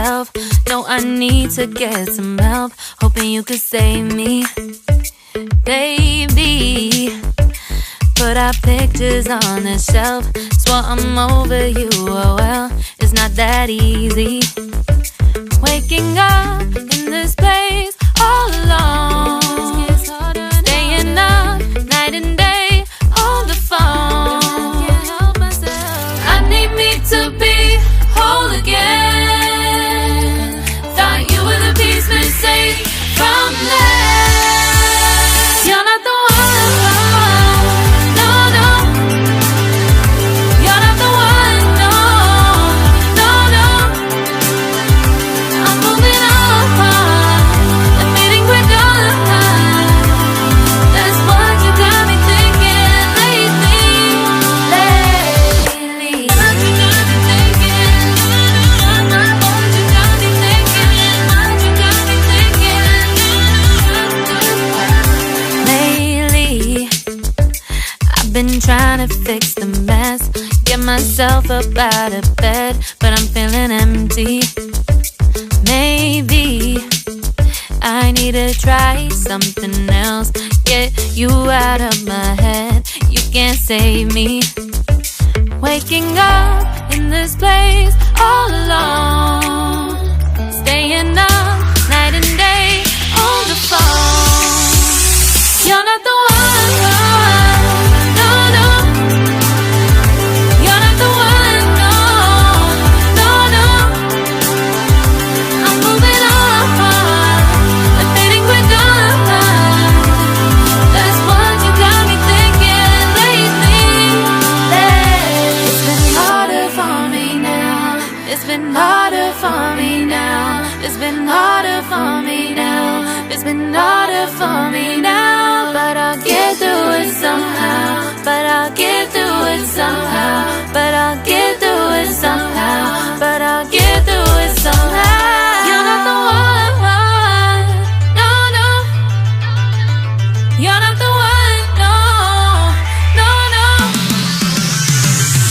myself. No, I need to get some help. Hoping you could save me, baby. Put our pictures on the shelf. Swore I'm over you, oh well, it's not that easy. Waking up in this place all alone, staying up night and day on the phone. I need me to be whole again. Thought you were the piece missing from left. You're not the one, no, no. You're not the one, no, no, no. I'm moving on, admitting we're done. That's what you got me thinking lately. What you got me thinking? What you got me thinking? What you got me thinking? Lately, I've been trying to fix the mess, get myself up out of bed, but I'm feeling empty. Maybe I need to try something else, get you out of my head. You can't save me. Waking up in this place all alone, staying up night and day on the phone. You're not the one, no, no. You're not the one, no, no, no. I'm moving on, admitting we're done. That's what you got me thinking lately. It's been harder for me now. It's been harder for me now. It's been harder for me now. It's been harder for me now. But I'll get through it somehow. But I'll get through it somehow. But I'll get